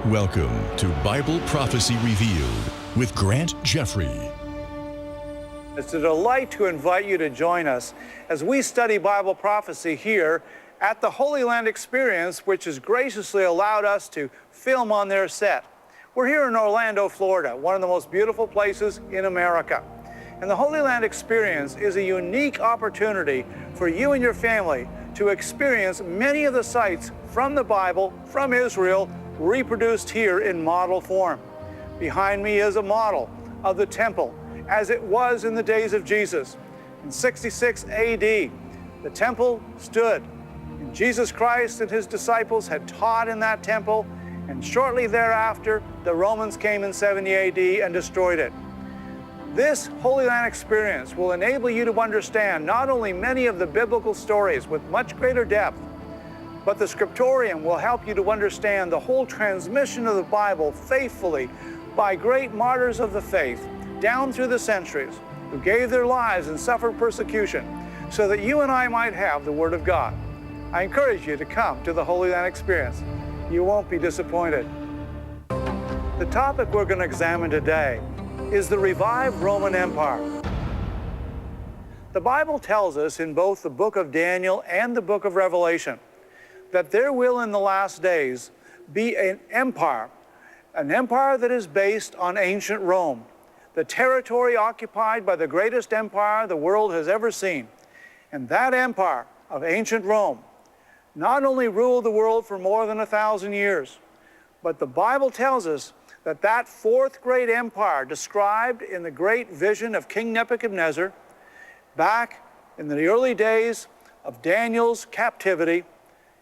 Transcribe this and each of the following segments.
Welcome to Bible Prophecy Revealed with Grant Jeffrey. It's a delight to invite you to join us as we study Bible prophecy here at the Holy Land Experience, which has graciously allowed us to film on their set. We're here in Orlando, Florida, one of the most beautiful places in America. And the Holy Land Experience is a unique opportunity for you and your family to experience many of the sights from the Bible, from Israel, reproduced here in model form. Behind me is a model of the temple as it was in the days of Jesus. In 66 AD, the temple stood, and Jesus Christ and his disciples had taught in that temple, and shortly thereafter, the Romans came in 70 AD and destroyed it. This Holy Land Experience will enable you to understand not only many of the biblical stories with much greater depth, but the scriptorium will help you to understand the whole transmission of the Bible faithfully by great martyrs of the faith down through the centuries who gave their lives and suffered persecution so that you and I might have the Word of God. I encourage you to come to the Holy Land Experience. You won't be disappointed. The topic we're going to examine today is the revived Roman Empire. The Bible tells us in both the book of Daniel and the book of Revelation that there will in the last days be an empire that is based on ancient Rome, the territory occupied by the greatest empire the world has ever seen. And that empire of ancient Rome not only ruled the world for more than 1,000 years, but the Bible tells us that that fourth great empire described in the great vision of King Nebuchadnezzar back in the early days of Daniel's captivity,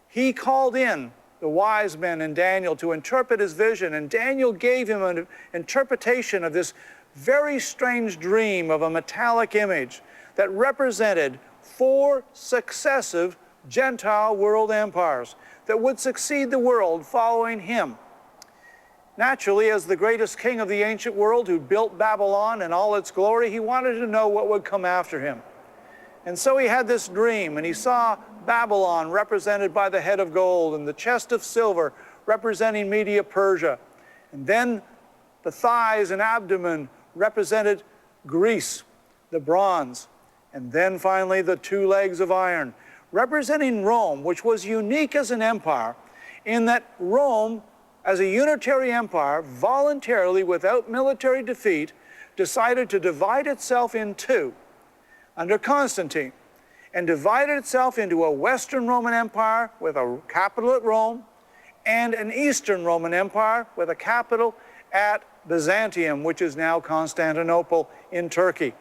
he called in the wise men and Daniel to interpret his vision, and Daniel gave him an interpretation of this very strange dream of a metallic image that represented 4 successive Gentile world empires that would succeed the world following him. Naturally, as the greatest king of the ancient world who built Babylon in all its glory, he wanted to know what would come after him. And so he had this dream, and he saw Babylon represented by the head of gold and the chest of silver representing Media Persia. And then the thighs and abdomen represented Greece, the bronze. And then finally the 2 legs of iron representing Rome, which was unique as an empire in that Rome, as a unitary empire, voluntarily, without military defeat, decided to divide itself in 2 under Constantine, and divided itself into a Western Roman Empire with a capital at Rome and an Eastern Roman Empire with a capital at Byzantium, which is now Constantinople in Turkey.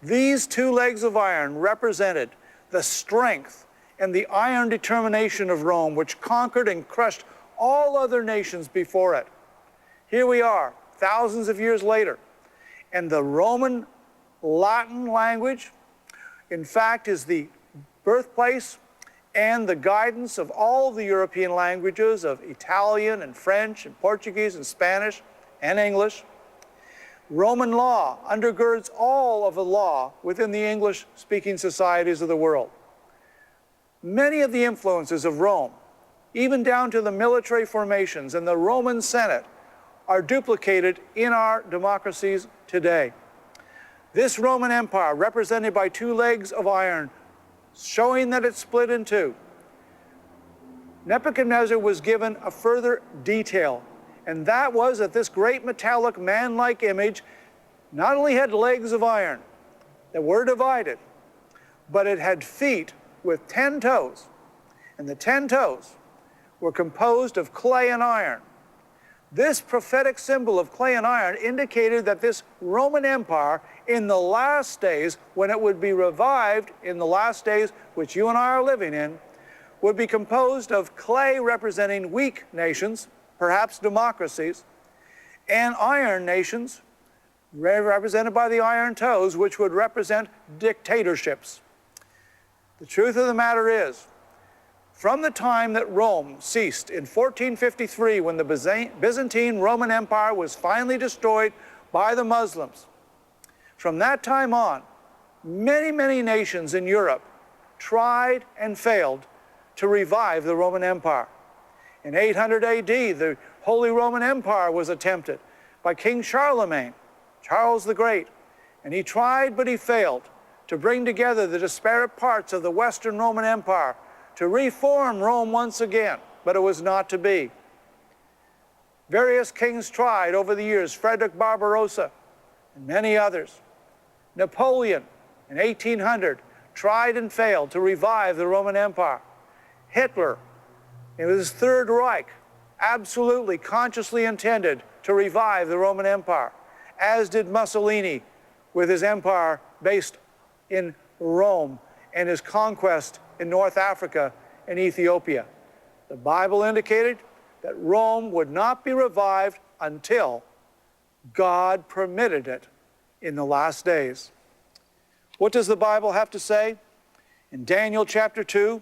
These 2 legs of iron represented the strength and the iron determination of Rome, which conquered and crushed all other nations before it. Here we are, thousands of years later, and the Roman Latin language, in fact, is the birthplace and the guidance of all of the European languages of Italian and French and Portuguese and Spanish and English. Roman law undergirds all of the law within the English-speaking societies of the world. Many of the influences of Rome, even down to the military formations and the Roman Senate, are duplicated in our democracies today. This Roman Empire, represented by 2 legs of iron, showing that it split in 2. Nebuchadnezzar was given a further detail, and that was that this great metallic man-like image not only had legs of iron that were divided, but it had feet with 10 toes, and the 10 toes were composed of clay and iron. This prophetic symbol of clay and iron indicated that this Roman Empire in the last days, when it would be revived in the last days, which you and I are living in, would be composed of clay representing weak nations, perhaps democracies, and iron nations, represented by the iron toes, which would represent dictatorships. The truth of the matter is, from the time that Rome ceased in 1453, when the Byzantine Roman Empire was finally destroyed by the Muslims, from that time on, many, many nations in Europe tried and failed to revive the Roman Empire. In 800 AD, the Holy Roman Empire was attempted by King Charlemagne, Charles the Great, and he tried but he failed to bring together the disparate parts of the Western Roman Empire to reform Rome once again, but it was not to be. Various kings tried over the years, Frederick Barbarossa and many others. Napoleon in 1800 tried and failed to revive the Roman Empire. Hitler, in his Third Reich, absolutely consciously intended to revive the Roman Empire, as did Mussolini with his empire based in Rome and his conquest in North Africa and Ethiopia. The Bible indicated that Rome would not be revived until God permitted it in the last days. What does the Bible have to say? In Daniel chapter 2,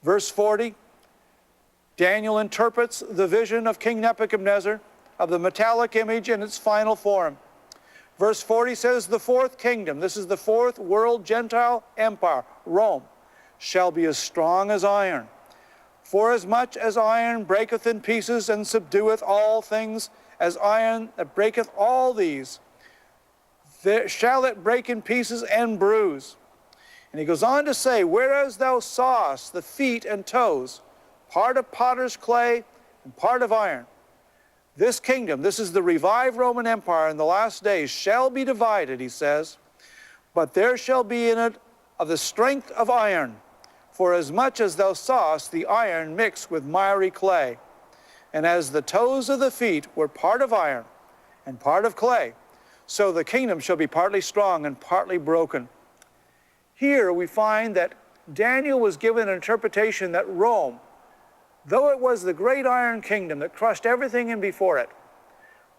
verse 40, Daniel interprets the vision of King Nebuchadnezzar of the metallic image in its final form. Verse 40 says, the fourth kingdom, this is the fourth world Gentile empire, Rome, shall be as strong as iron. For as much as iron breaketh in pieces and subdueth all things, as iron that breaketh all these, there shall it break in pieces and bruise. And he goes on to say, whereas thou sawest the feet and toes, part of potter's clay and part of iron, this kingdom, this is the revived Roman Empire in the last days, shall be divided, he says, but there shall be in it of the strength of iron, for as much as thou sawest the iron mixed with miry clay. And as the toes of the feet were part of iron and part of clay, so the kingdom shall be partly strong and partly broken. Here we find that Daniel was given an interpretation that Rome, though it was the great iron kingdom that crushed everything in before it,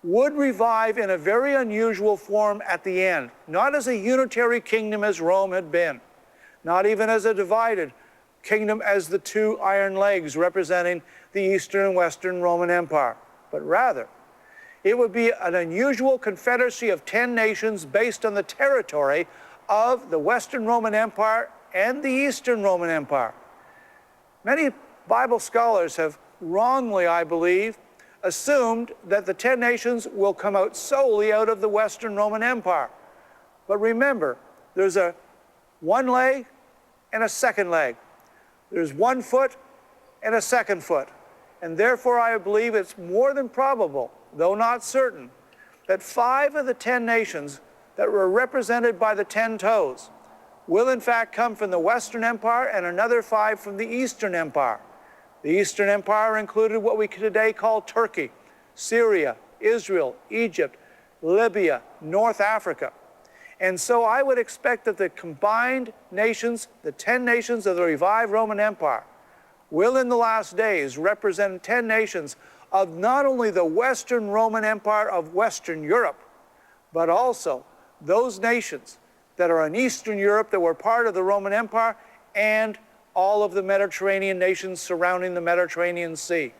would revive in a very unusual form at the end, not as a unitary kingdom as Rome had been, not even as a divided kingdom as the two iron legs representing the Eastern and Western Roman Empire, but rather it would be an unusual confederacy of 10 nations based on the territory of the Western Roman Empire and the Eastern Roman Empire. Many Bible scholars have wrongly, I believe, assumed that the 10 nations will come out solely out of the Western Roman Empire. But remember, there's one leg and a second leg. There's 1 foot and a second foot. And therefore, I believe it's more than probable, though not certain, that 5 of the 10 nations that were represented by the 10 toes will in fact come from the Western Empire and another 5 from the Eastern Empire. The Eastern Empire included what we today call Turkey, Syria, Israel, Egypt, Libya, North Africa. And so I would expect that the combined nations, the 10 nations of the revived Roman Empire, will in the last days represent 10 nations of not only the Western Roman Empire of Western Europe, but also those nations that are in Eastern Europe that were part of the Roman Empire and all of the Mediterranean nations surrounding the Mediterranean Sea.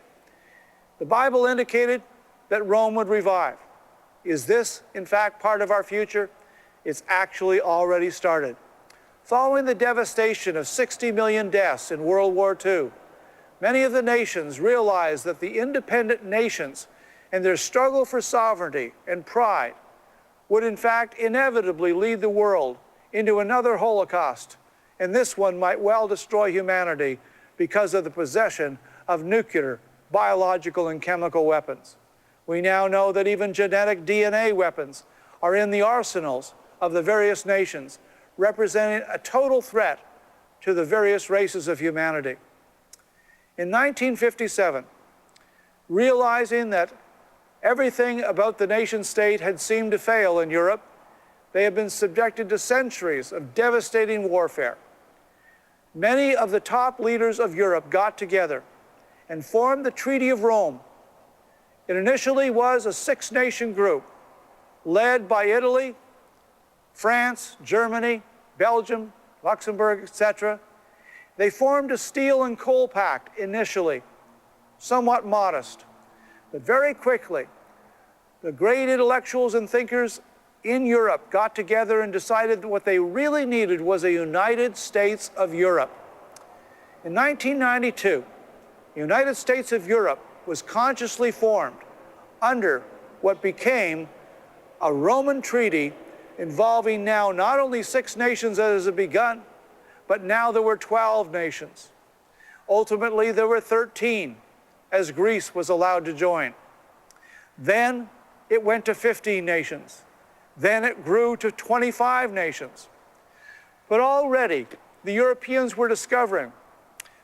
The Bible indicated that Rome would revive. Is this, in fact, part of our future? It's actually already started. Following the devastation of 60 million deaths in World War II, many of the nations realized that the independent nations and their struggle for sovereignty and pride would in fact inevitably lead the world into another Holocaust, and this one might well destroy humanity because of the possession of nuclear, biological, and chemical weapons. We now know that even genetic DNA weapons are in the arsenals of the various nations, representing a total threat to the various races of humanity. In 1957, realizing that everything about the nation-state had seemed to fail in Europe, they had been subjected to centuries of devastating warfare. Many of the top leaders of Europe got together and formed the Treaty of Rome. It initially was a 6-nation group led by Italy, France, Germany, Belgium, Luxembourg, etc. They formed a steel and coal pact initially, somewhat modest. But very quickly, the great intellectuals and thinkers in Europe got together and decided that what they really needed was a United States of Europe. In 1992, the United States of Europe was consciously formed under what became a Roman treaty involving now not only 6 nations as it begun, but now there were 12 nations. Ultimately, there were 13 as Greece was allowed to join. Then it went to 15 nations. Then it grew to 25 nations. But already, the Europeans were discovering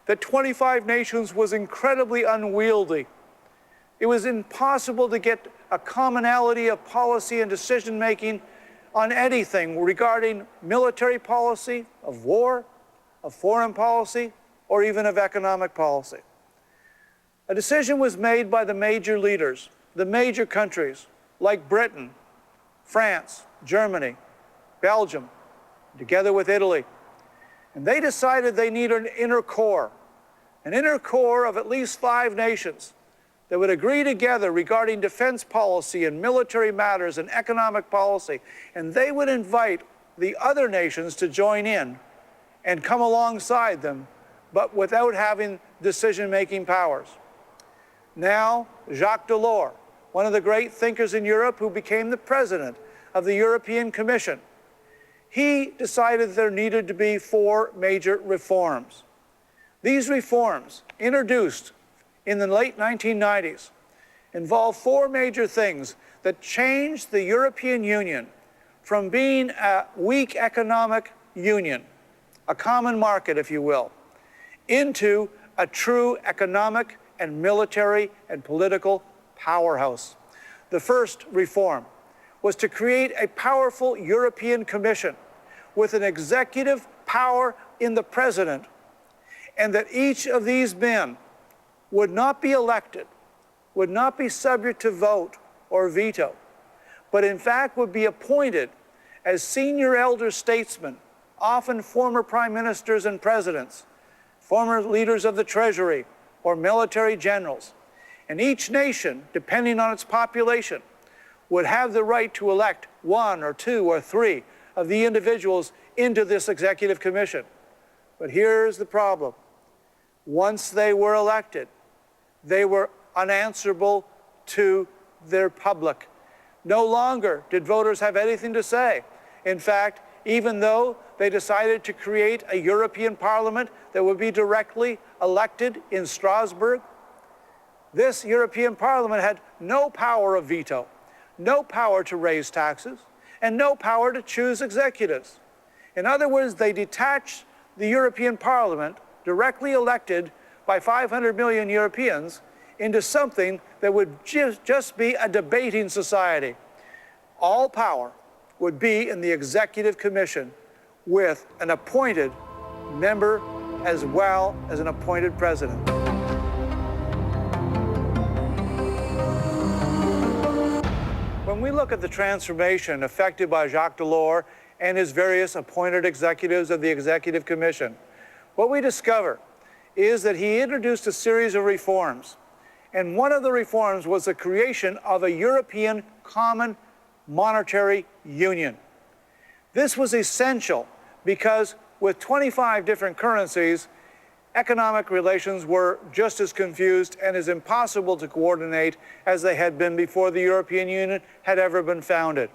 that 25 nations was incredibly unwieldy. It was impossible to get a commonality of policy and decision-making on anything regarding military policy, of war, of foreign policy, or even of economic policy. A decision was made by the major leaders, the major countries, like Britain, France, Germany, Belgium, together with Italy. And they decided they needed an inner core of at least 5 nations that would agree together regarding defense policy and military matters and economic policy. And they would invite the other nations to join in and come alongside them, but without having decision-making powers. Now, Jacques Delors, one of the great thinkers in Europe who became the president of the European Commission, he decided there needed to be 4 major reforms. These reforms, introduced in the late 1990s, involve 4 major things that changed the European Union from being a weak economic union, a common market, if you will, into a true economic and military and political powerhouse. The first reform was to create a powerful European Commission with an executive power in the president, and that each of these men would not be elected, would not be subject to vote or veto, but in fact would be appointed as senior elder statesmen, often former prime ministers and presidents, former leaders of the treasury, or military generals. And each nation, depending on its population, would have the right to elect 1 or 2 or 3 of the individuals into this executive commission. But here's the problem. Once they were elected, they were unanswerable to their public. No longer did voters have anything to say. In fact, even though they decided to create a European Parliament that would be directly elected in Strasbourg, this European Parliament had no power of veto, no power to raise taxes, and no power to choose executives. In other words, they detached the European Parliament, directly elected by 500 million Europeans, into something that would just be a debating society. All power would be in the Executive Commission with an appointed member as well as an appointed president. When we look at the transformation effected by Jacques Delors and his various appointed executives of the Executive Commission, what we discover is that he introduced a series of reforms. And one of the reforms was the creation of a European Common Monetary Union. This was essential because with 25 different currencies, economic relations were just as confused and as impossible to coordinate as they had been before the European Union had ever been founded.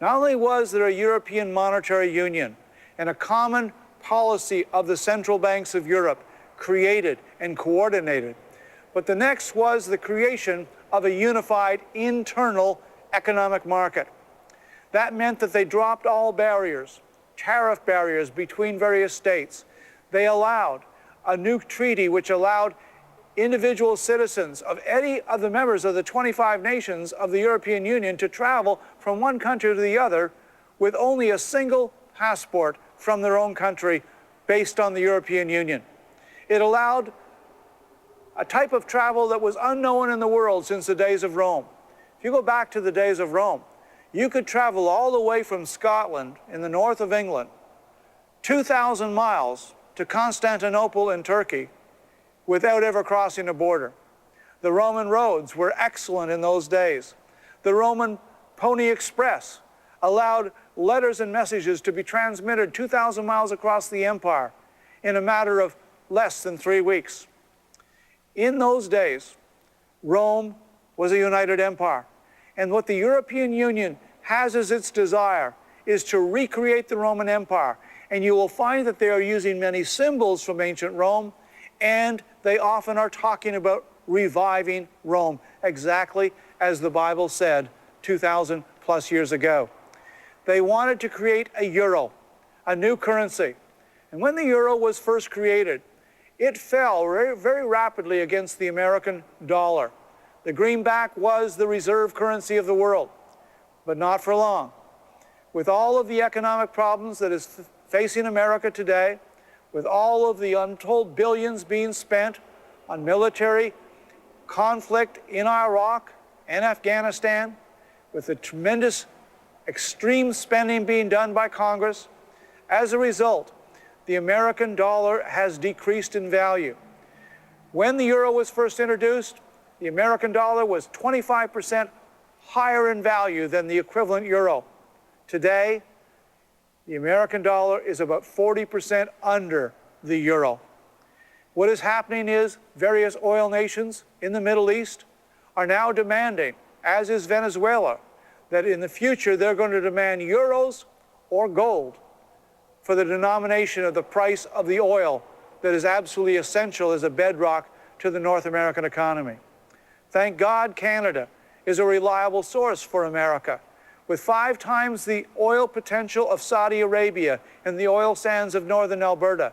Not only was there a European Monetary Union and a common policy of the central banks of Europe created and coordinated, but the next was the creation of a unified internal economic market. That meant that they dropped all barriers, tariff barriers between various states. They allowed a new treaty which allowed individual citizens of any of the members of the 25 nations of the European Union to travel from one country to the other with only a single passport from their own country based on the European Union. It allowed a type of travel that was unknown in the world since the days of Rome. If you go back to the days of Rome, you could travel all the way from Scotland in the north of England, 2,000 miles to Constantinople in Turkey without ever crossing a border. The Roman roads were excellent in those days. The Roman Pony Express allowed letters and messages to be transmitted 2,000 miles across the empire in a matter of less than 3 weeks. In those days, Rome was a united empire. And what the European Union has as its desire is to recreate the Roman Empire. And you will find that they are using many symbols from ancient Rome, and they often are talking about reviving Rome, exactly as the Bible said 2,000 plus years ago. They wanted to create a euro, a new currency. And when the euro was first created, it fell very, very rapidly against the American dollar. The greenback was the reserve currency of the world, but not for long. With all of the economic problems that is facing America today, with all of the untold billions being spent on military conflict in Iraq and Afghanistan, with the tremendous extreme spending being done by Congress, as a result, the American dollar has decreased in value. When the euro was first introduced, the American dollar was 25% higher in value than the equivalent euro. Today, the American dollar is about 40% under the euro. What is happening is various oil nations in the Middle East are now demanding, as is Venezuela, that in the future they're going to demand euros or gold for the denomination of the price of the oil that is absolutely essential as a bedrock to the North American economy. Thank God Canada is a reliable source for America. With 5 times the oil potential of Saudi Arabia and the oil sands of northern Alberta,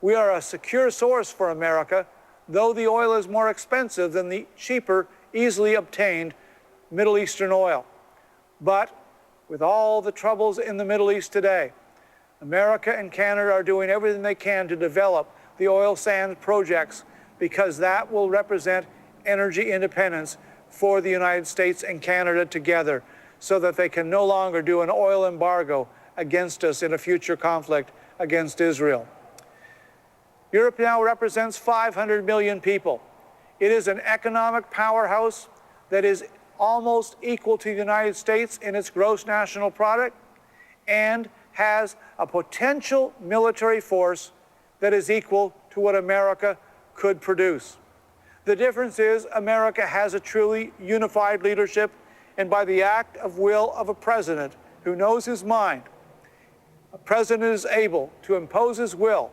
we are a secure source for America, though the oil is more expensive than the cheaper, easily obtained Middle Eastern oil. But with all the troubles in the Middle East today, America and Canada are doing everything they can to develop the oil sands projects, because that will represent energy independence for the United States and Canada together, so that they can no longer do an oil embargo against us in a future conflict against Israel. Europe now represents 500 million people. It is an economic powerhouse that is almost equal to the United States in its gross national product, and has a potential military force that is equal to what America could produce. The difference is America has a truly unified leadership, and by the act of will of a president who knows his mind, a president is able to impose his will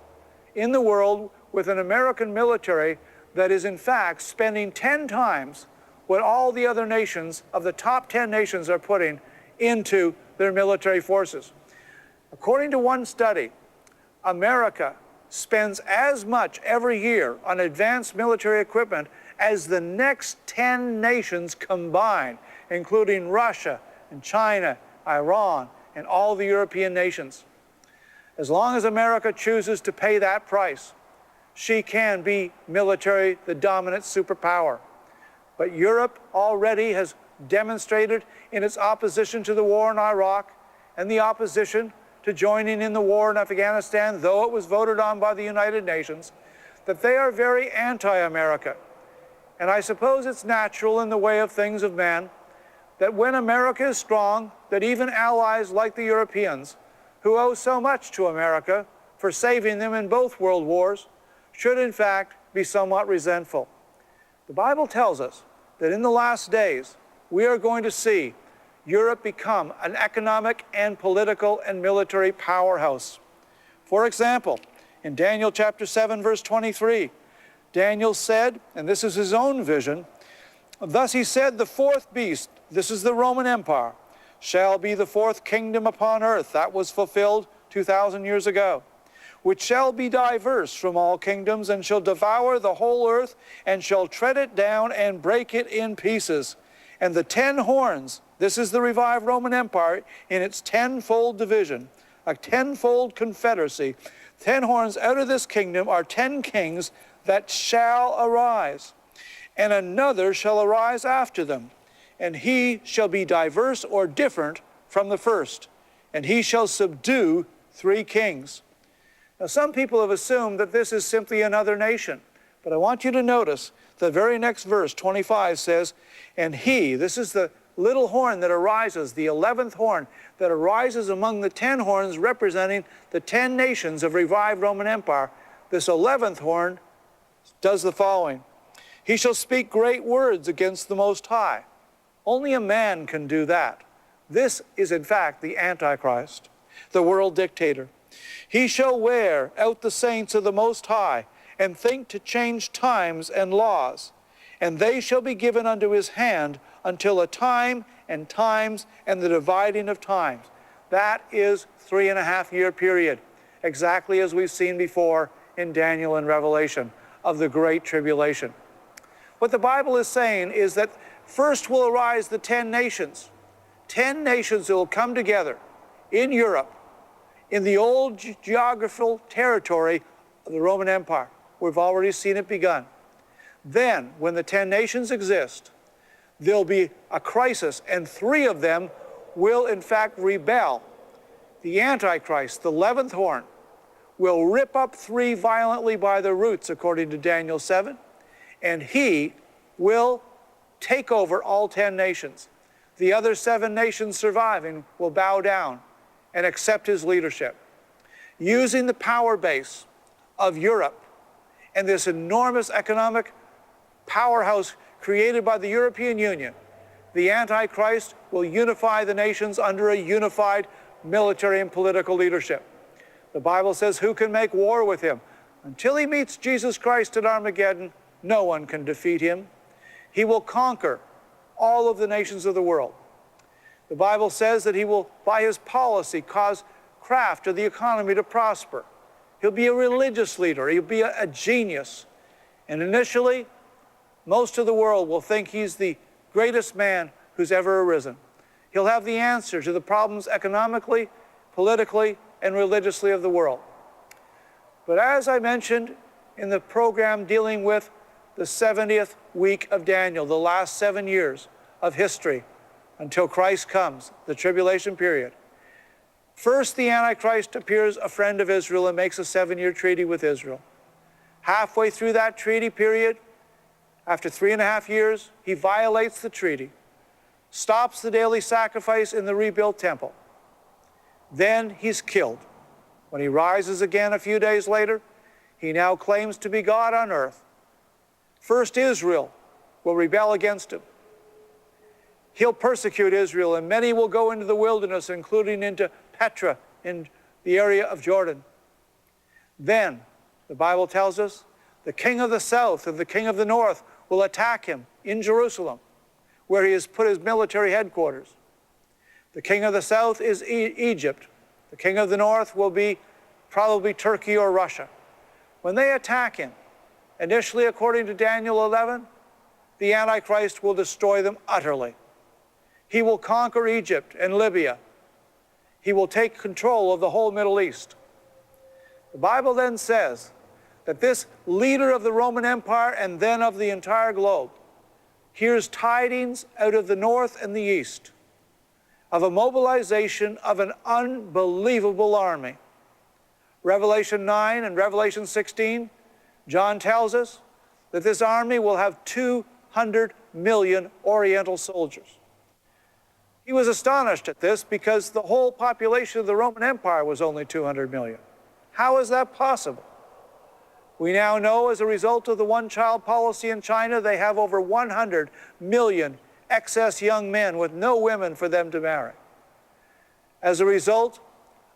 in the world with an American military that is in fact spending 10 times what all the other nations of the top 10 nations are putting into their military forces. According to one study, America spends as much every year on advanced military equipment as the next 10 nations combined, including Russia and China, Iran, and all the European nations. As long as America chooses to pay that price, she can be militarily the dominant superpower. But Europe already has demonstrated in its opposition to the war in Iraq and the opposition to joining in the war in Afghanistan, though it was voted on by the United Nations, that they are very anti-America. And I suppose it's natural in the way of things of man that when America is strong, that even allies like the Europeans, who owe so much to America for saving them in both world wars, should in fact be somewhat resentful. The Bible tells us that in the last days, we are going to see Europe become an economic and political and military powerhouse. For example, in Daniel chapter 7, verse 23, Daniel said, and this is his own vision, thus he said, the fourth beast, this is the Roman Empire, shall be the fourth kingdom upon earth. That was fulfilled 2,000 years ago. Which shall be diverse from all kingdoms, and shall devour the whole earth, and shall tread it down and break it in pieces. And the 10 horns, this is the revived Roman Empire in its 10-fold division, a 10-fold confederacy. 10 horns out of this kingdom are 10 kings that shall arise, and another shall arise after them, and he shall be diverse or different from the first, and he shall subdue 3 kings. Now, some people have assumed that this is simply another nation, but I want you to notice the very next verse, 25, says, and he, this is the little horn that arises, the 11th horn that arises among the 10 horns representing the 10 nations of revived Roman Empire. This 11th horn does the following. He shall speak great words against the Most High. Only a man can do that. This is, in fact, the Antichrist, the world dictator. He shall wear out the saints of the Most High, and think to change times and laws. And they shall be given unto his hand until a time and times and the dividing of times. That is 3.5-year period, exactly as we've seen before in Daniel and Revelation of the Great Tribulation. What the Bible is saying is that first will arise the 10 nations. 10 nations that will come together in Europe, in the old geographical territory of the Roman Empire. We've already seen it begun. Then, when the 10 nations exist, there'll be a crisis, and 3 of them will in fact rebel. The Antichrist, the 11th horn, will rip up 3 violently by the roots, according to Daniel 7, and he will take over all 10 nations. The other 7 nations surviving will bow down and accept his leadership. Using the power base of Europe and this enormous economic powerhouse created by the European Union, the Antichrist will unify the nations under a unified military and political leadership. The Bible says, who can make war with him? Until he meets Jesus Christ at Armageddon, no one can defeat him. He will conquer all of the nations of the world. The Bible says that he will, by his policy, cause craft or the economy to prosper. He'll be a religious leader. He'll be a genius. And initially, most of the world will think he's the greatest man who's ever arisen. He'll have the answer to the problems economically, politically, and religiously of the world. But as I mentioned in the program dealing with the 70th week of Daniel, the last 7 years of history until Christ comes, the tribulation period, first the Antichrist appears a friend of Israel and makes a 7-year treaty with Israel. Halfway through that treaty period, after 3.5 years, he violates the treaty, stops the daily sacrifice in the rebuilt temple. Then he's killed. When he rises again a few days later, he now claims to be God on earth. First, Israel will rebel against him. He'll persecute Israel, and many will go into the wilderness, including into Petra in the area of Jordan. Then, the Bible tells us, the king of the south and the king of the north will attack him in Jerusalem, where he has put his military headquarters. The king of the south is Egypt. The king of the north will be probably Turkey or Russia. When they attack him, initially, according to Daniel 11, the Antichrist will destroy them utterly. He will conquer Egypt and Libya. He will take control of the whole Middle East. The Bible then says that this leader of the Roman Empire and then of the entire globe hears tidings out of the north and the east of a mobilization of an unbelievable army. Revelation 9 and Revelation 16, John tells us that this army will have 200 million Oriental soldiers. He was astonished at this because the whole population of the Roman Empire was only 200 million. How is that possible? We now know as a result of the one-child policy in China, they have over 100 million excess young men with no women for them to marry. As a result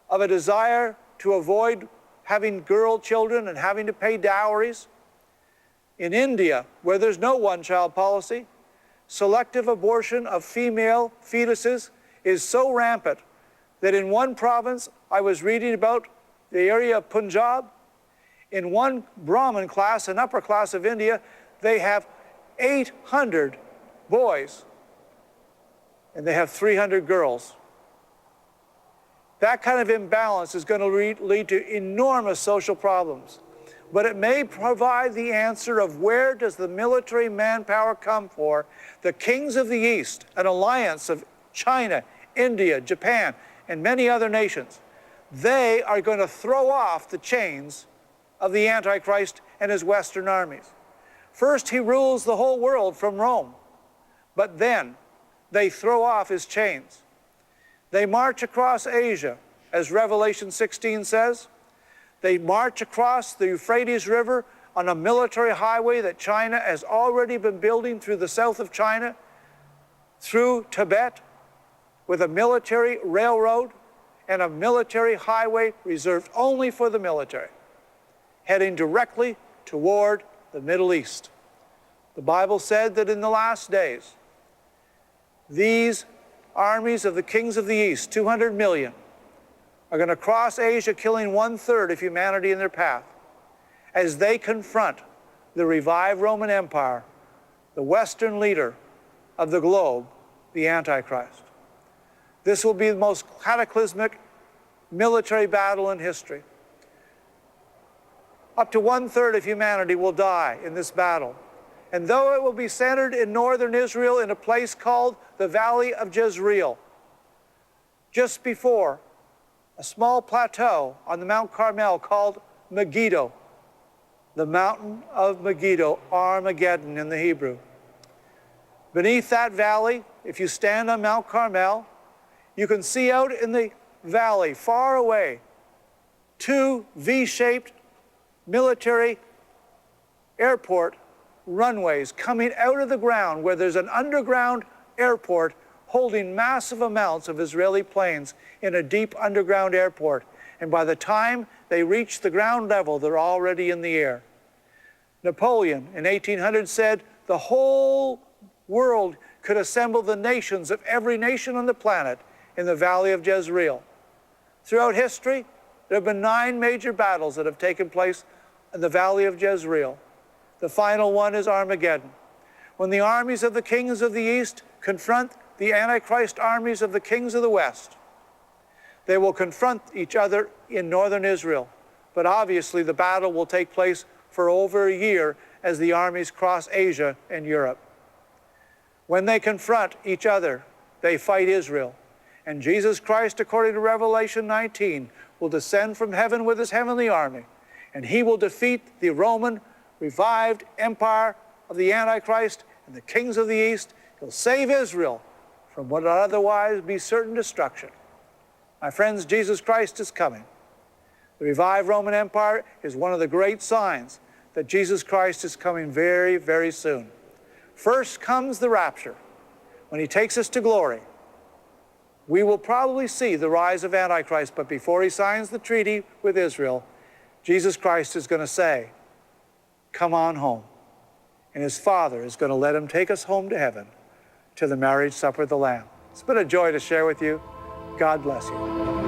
of a desire to avoid having girl children and having to pay dowries, in India, where there's no one-child policy, selective abortion of female fetuses is so rampant that in one province, I was reading about the area of Punjab, in one Brahmin class, an upper class of India, they have 800 boys and they have 300 girls. That kind of imbalance is going to lead to enormous social problems. But it may provide the answer of where does the military manpower come for the kings of the East, an alliance of China, India, Japan, and many other nations. They are going to throw off the chains of the Antichrist and his Western armies. First, he rules the whole world from Rome, but then they throw off his chains. They march across Asia, as Revelation 16 says. They march across the Euphrates River on a military highway that China has already been building through the south of China, through Tibet, with a military railroad and a military highway reserved only for the military, heading directly toward the Middle East. The Bible said that in the last days, these armies of the kings of the East, 200 million, are going to cross Asia, killing 1/3 of humanity in their path, as they confront the revived Roman Empire, the Western leader of the globe, the Antichrist. This will be the most cataclysmic military battle in history. Up to 1/3 of humanity will die in this battle. And though it will be centered in northern Israel in a place called the Valley of Jezreel, just before a small plateau on the Mount Carmel called Megiddo, the mountain of Megiddo, Armageddon in the Hebrew. Beneath that valley, if you stand on Mount Carmel, you can see out in the valley, far away, 2 V-shaped military airport runways coming out of the ground, where there's an underground airport holding massive amounts of Israeli planes in a deep underground airport. And by the time they reach the ground level, they're already in the air. Napoleon in 1800 said the whole world could assemble the nations of every nation on the planet in the Valley of Jezreel. Throughout history, there have been 9 major battles that have taken place in the Valley of Jezreel. The final one is Armageddon, when the armies of the kings of the East confront the Antichrist armies of the kings of the West. They will confront each other in northern Israel, but obviously the battle will take place for over a year as the armies cross Asia and Europe. When they confront each other, they fight Israel. And Jesus Christ, according to Revelation 19, will descend from heaven with his heavenly army, and he will defeat the Roman revived empire of the Antichrist and the kings of the East. He'll save Israel from what would otherwise be certain destruction. My friends, Jesus Christ is coming. The revived Roman Empire is one of the great signs that Jesus Christ is coming very, very soon. First comes the rapture, when he takes us to glory. We will probably see the rise of Antichrist, but before he signs the treaty with Israel, Jesus Christ is going to say, "Come on home." And his Father is going to let him take us home to heaven, to the marriage supper of the Lamb. It's been a joy to share with you. God bless you.